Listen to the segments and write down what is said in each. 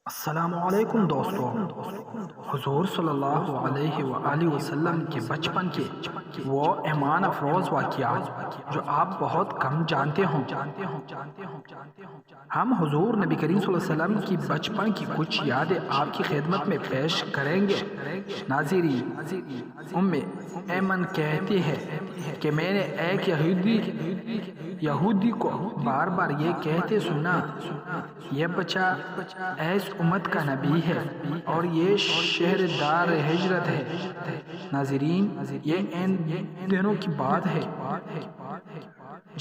السلام علیکم دوستو۔ حضور صلی اللہ علیہ وآلہ وسلم کے بچپن کے وہ ایمان افروز واقعات جو آپ بہت کم جانتے ہوں۔ ہم حضور نبی کریم صلی اللہ علیہ وسلم کی بچپن کی کچھ یادیں آپ کی خدمت میں پیش کریں گے۔ ناظرین، ایمن کہتی ہے کہ میں نے ایک یہودی کو بار بار یہ کہتے سنا، یہ بچہ ایس امت کا نبی ہے اور یہ شہردار ہجرت ہے۔ ناظرین، یہ ان دنوں کی بات ہے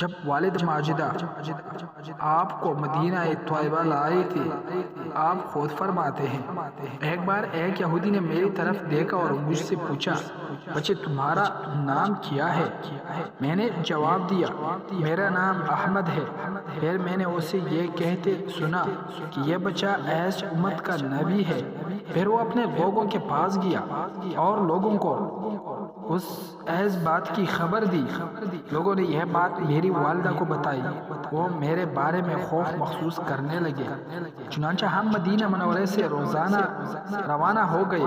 جب والد ماجدہ آپ کو مدینہ طیبہ لائے تھے۔ آپ خود فرماتے ہیں، ایک بار ایک یہودی نے میری طرف دیکھا اور مجھ سے پوچھا، بچے تمہارا نام کیا ہے؟ میں نے جواب دیا، میرا نام احمد ہے۔ پھر میں نے اسے یہ کہتے سنا کہ یہ بچہ ایس امت کا نبی ہے۔ پھر وہ اپنے لوگوں کے پاس گیا اور لوگوں کو اس ایس بات کی خبر دی۔ لوگوں نے یہ بات میری والدہ کو بتائی، وہ میرے بارے میں خوف محسوس کرنے لگے۔ چنانچہ ہم مدینہ منورہ سے روانہ ہو گئے۔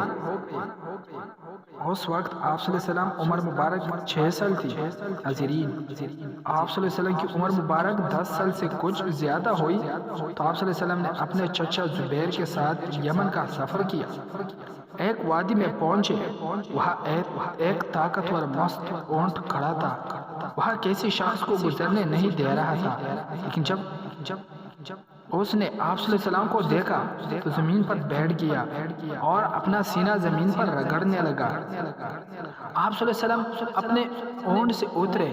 اس وقت آپ صلی اللہ علیہ وسلم عمر مبارک 6 سال تھی۔ ناظرین، آپ صلی اللہ علیہ وسلم کی عمر مبارک 10 سال سے کچھ زیادہ ہوئی تو آپ صلی اللہ علیہ وسلم نے اپنے چچا زبیر کے ساتھ یمن کا سفر کیا۔ ایک وادی میں پہنچے، وہاں ایک طاقتور مست اونٹ کھڑا تھا۔ وہاں کسی شخص کو گزرنے نہیں دے رہا تھا، لیکن جب اس نے آپ صلی اللہ علیہ وسلم کو دیکھا تو زمین پر بیٹھ گیا اور اپنا سینہ زمین پر رگڑنے لگا۔ آپ صلی اللہ علیہ وسلم اپنے اونٹ سے اترے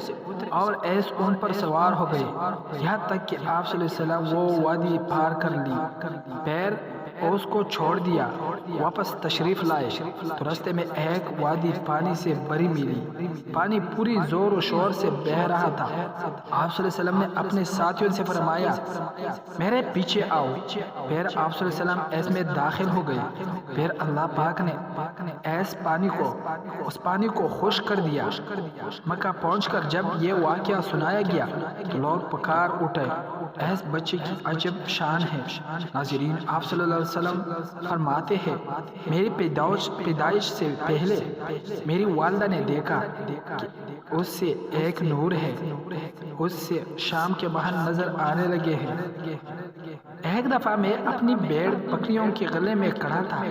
اور ایس اونٹ پر سوار ہو گئے، یہاں تک کہ آپ صلی اللہ علیہ وسلم وہ وادی پار کر لی۔ پھر اس کو چھوڑ دیا، واپس تشریف لائے تو راستے میں ایک وادی پانی سے بھری ملی۔ پانی پوری زور و شور سے بہہ رہا تھا۔ آپ صلی اللہ علیہ وسلم نے اپنے ساتھیوں سے فرمایا، میرے پیچھے آؤ۔ پھر آپ صلی اللہ علیہ وسلم ایس میں داخل ہو گئے۔ پھر اللہ پاک نے اس پانی کو خشک کر دیا۔ مکہ پہنچ کر جب یہ واقعہ سنایا گیا تو لوگ پکار اٹھے، ایس بچے کی عجب شان ہے۔ ناظرین، آپ صلی اللہ علیہ وسلم فرماتے ہیں، میری پیدائش سے پہلے میری والدہ نے دیکھا کہ اس سے ایک نور ہے، اس سے شام کے باہر نظر آنے لگے ہیں۔ ایک دفعہ میں اپنی بھیڑ بکریوں کے گلے میں کھڑا تھا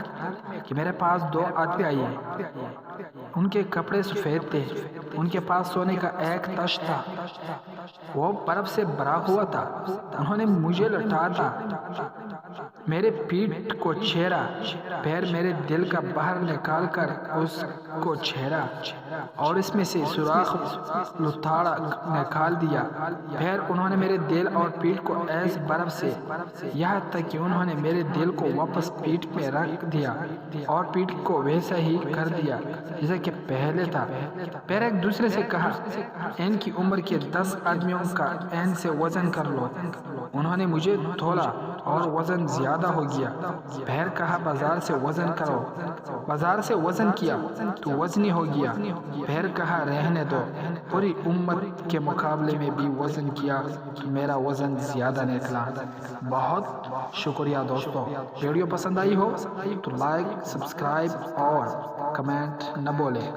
کہ میرے پاس 2 آدمی آئے۔ ان کے کپڑے سفید تھے، ان کے پاس سونے کا ایک تخت تھا، وہ برف سے بھرا ہوا تھا۔ انہوں نے مجھے لٹاتا، میرے پیٹھ کو چھیڑا، پھر میرے دل کا باہر نکال کر اس کو چھیڑا اور اس میں سے سوراخ لتاڑا نکال دیا۔ پھر انہوں نے میرے دل اور پیٹھ کو ایس برف سے، یہاں تک کہ انہوں نے میرے دل کو واپس پیٹھ میں رکھ دیا اور پیٹھ کو ویسا ہی کر دیا جیسا کہ پہلے تھا۔ پھر ایک دوسرے سے کہا، ان کی عمر کے 10 آدمیوں کا ان سے وزن کر لو۔ انہوں نے مجھے تولا اور وزن زیادہ ہو گیا۔ پھر کہا، بازار سے وزن کرو۔ بازار سے وزن کیا تو وزنی ہو گیا۔ پھر کہا، رہنے دو۔ پوری امت کے مقابلے میں بھی وزن کیا تو میرا وزن زیادہ نکلا۔ بہت شکریہ دوستو۔ ویڈیو پسند آئی ہو تو لائک، سبسکرائب اور کمنٹ نہ بولے۔